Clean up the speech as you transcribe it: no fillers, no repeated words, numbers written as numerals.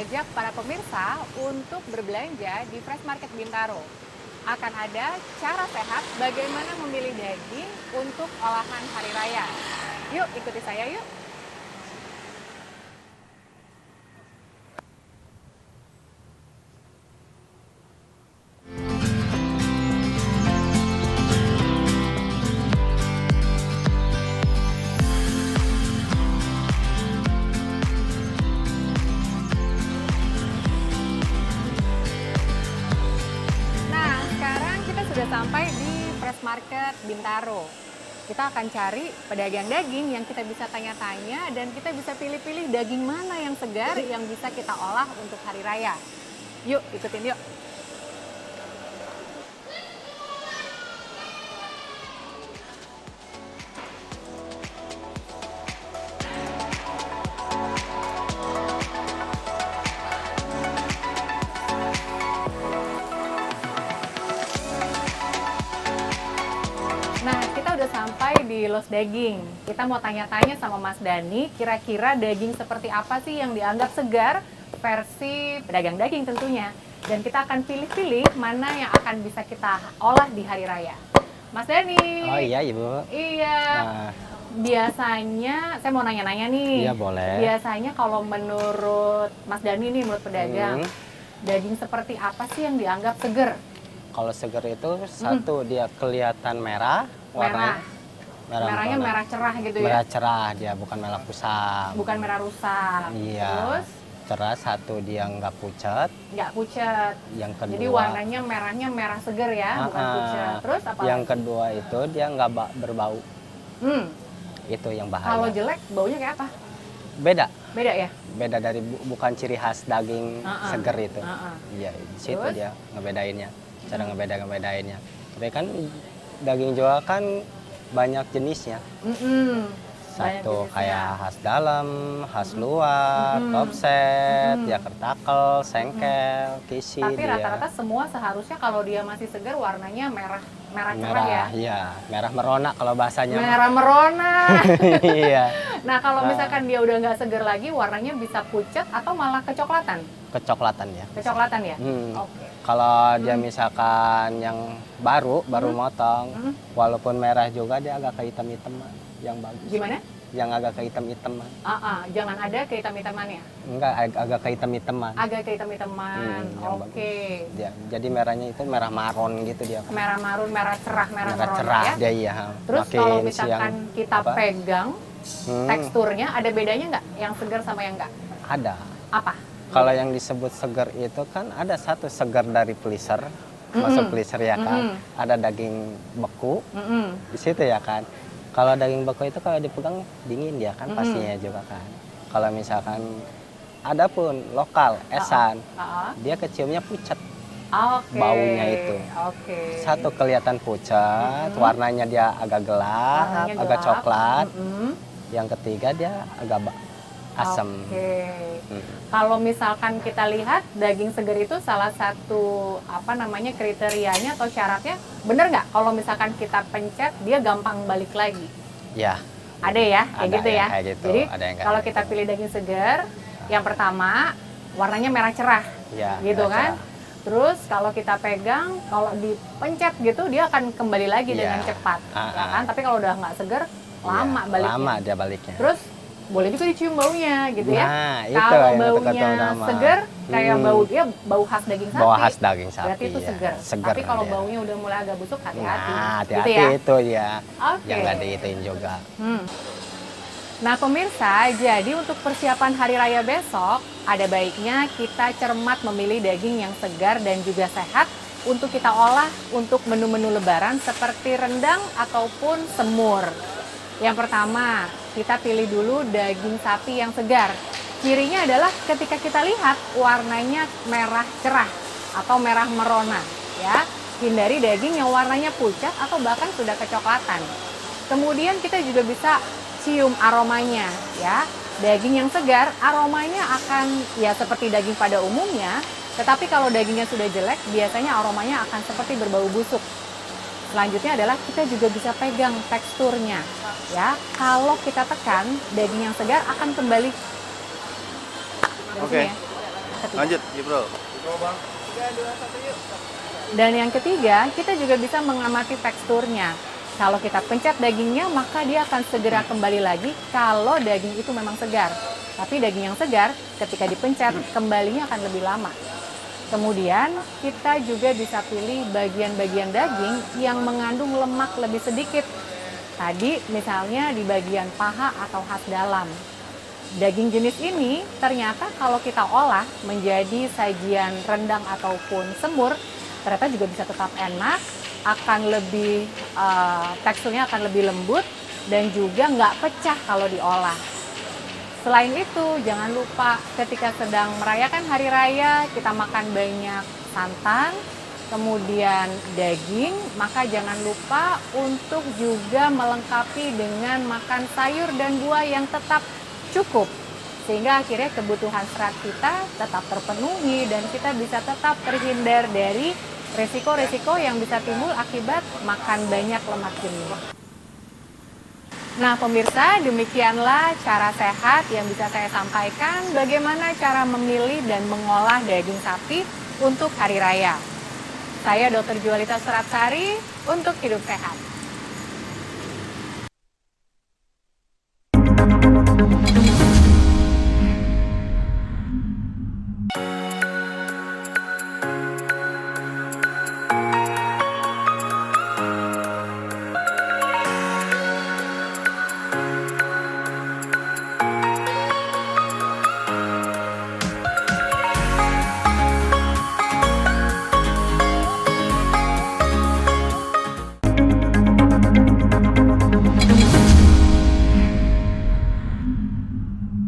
mengajak para pemirsa untuk berbelanja di Fresh Market Bintaro. Akan ada cara sehat bagaimana memilih daging untuk olahan hari raya. Yuk ikuti saya yuk. Sudah sampai di Fresh Market Bintaro. Kita akan cari pedagang daging yang kita bisa tanya-tanya dan kita bisa pilih-pilih daging mana yang segar yang bisa kita olah untuk hari raya. Yuk, ikutin yuk. Udah sampai di Los Daging. Kita mau tanya-tanya sama Mas Dani, kira-kira daging seperti apa sih yang dianggap segar versi pedagang daging tentunya. Dan kita akan pilih-pilih mana yang akan bisa kita olah di hari raya. Mas Dani. Oh iya Ibu. Iya. Biasanya, saya mau nanya-nanya nih. Iya boleh. Biasanya kalau menurut Mas Dani nih, menurut pedagang, daging seperti apa sih yang dianggap segar? Kalau segar itu satu dia kelihatan merah. Merahnya merah cerah gitu ya? Merah cerah, dia bukan merah kusam. Bukan merah rusak. Iya. Terus? Cerah, satu dia nggak pucat. Nggak pucat. Yang kedua. Jadi warnanya merahnya merah segar ya, bukan pucat. Terus apa yang lagi? kedua itu dia nggak berbau. Itu yang bahaya. Kalau jelek, baunya kayak apa? Beda. Beda ya? Beda dari bukan ciri khas daging segar itu. Iya, di situ Terus? dia ngebedainnya. Cara ngebedainnya. Tapi kan daging jual kan banyak jenisnya. Satu kayak khas dalam, khas luar, topset, ya kertakel, sengkel, kisi. Tapi rata-rata semua seharusnya kalau dia masih segar warnanya merah cerah ya? Iya, merah merona kalau bahasanya. Merah merona. Iya. Nah kalau misalkan dia udah nggak segar lagi, warnanya bisa pucat atau malah kecoklatan? Kecoklatan ya. Kecoklatan ya? Oke. Kalau dia misalkan yang baru motong, walaupun merah juga dia agak kehitam-hitaman, yang bagus. Gimana? Yang agak kehitam-hitaman. Jangan ada kehitam-hitamannya? Enggak, agak kehitam-hitaman. Agak kehitam-hitaman, oke. Jadi merahnya itu merah maron gitu dia. Merah marun, merah cerah, merah cerah ya? dia iya. Terus kalau misalkan kita pegang, teksturnya ada bedanya nggak? Yang segar sama yang nggak? Ada. Apa? Kalau yang disebut segar itu kan ada satu segar dari freezer, masuk freezer ya kan, ada daging beku di situ ya kan. Kalau daging beku itu kalau dipegang dingin dia kan pastinya juga kan. Kalau misalkan ada pun lokal esan, dia keciumnya pucat, baunya itu. Satu kelihatan pucat, warnanya dia agak gelap, agak coklat. Yang ketiga dia agak asam. Kalau misalkan kita lihat daging segar itu salah satu kriterianya atau syaratnya, bener nggak? Kalau misalkan kita pencet dia gampang balik lagi. Ya. Ada ya, kayak gitu ya. Kayak gitu. Jadi kalau gitu. kita pilih daging segar, yang pertama warnanya merah cerah, gitu kan? Cerah. Terus kalau kita pegang, kalau dipencet gitu dia akan kembali lagi dengan cepat, ya kan? Tapi kalau udah nggak segar, lama baliknya. Lama dia baliknya. Terus boleh juga dicium baunya gitu ya. Kalau baunya segar kayak bau khas daging sapi. Bau khas daging sapi. Berarti itu segar. Tapi kalau baunya udah mulai agak busuk, hati-hati. Hati-hati gitu ya? itu ya. Okay. Yang nggak diituin juga. Nah pemirsa, jadi untuk persiapan hari raya besok, ada baiknya kita cermat memilih daging yang segar dan juga sehat untuk kita olah untuk menu-menu lebaran seperti rendang ataupun semur. Yang pertama, kita pilih dulu daging sapi yang segar. Cirinya adalah ketika kita lihat warnanya merah cerah atau merah merona, ya. Hindari daging yang warnanya pucat atau bahkan sudah kecoklatan. Kemudian kita juga bisa cium aromanya, ya. Daging yang segar aromanya akan ya seperti daging pada umumnya, tetapi kalau dagingnya sudah jelek biasanya aromanya akan seperti berbau busuk. Selanjutnya adalah kita juga bisa pegang teksturnya, ya. Kalau kita tekan, daging yang segar akan kembali. Oke. ketiga. Lanjut, ya bro. Dan yang ketiga, kita juga bisa mengamati teksturnya. Kalau kita pencet dagingnya, maka dia akan segera kembali lagi kalau daging itu memang segar. Tapi daging yang segar, ketika dipencet, kembalinya akan lebih lama. Kemudian, kita juga bisa pilih bagian-bagian daging yang mengandung lemak lebih sedikit. Tadi, misalnya di bagian paha atau khas dalam. Daging jenis ini ternyata kalau kita olah menjadi sajian rendang ataupun semur, ternyata juga bisa tetap enak, akan lebih teksturnya akan lebih lembut dan juga nggak pecah kalau diolah. Selain itu, jangan lupa ketika sedang merayakan hari raya kita makan banyak santan, kemudian daging, maka jangan lupa untuk juga melengkapi dengan makan sayur dan buah yang tetap cukup, sehingga akhirnya kebutuhan serat kita tetap terpenuhi dan kita bisa tetap terhindar dari resiko-resiko yang bisa timbul akibat makan banyak lemak jenuh. Nah pemirsa, demikianlah cara sehat yang bisa saya sampaikan bagaimana cara memilih dan mengolah daging sapi untuk hari raya. Saya Dr. Jualita Suratsari untuk Hidup Sehat.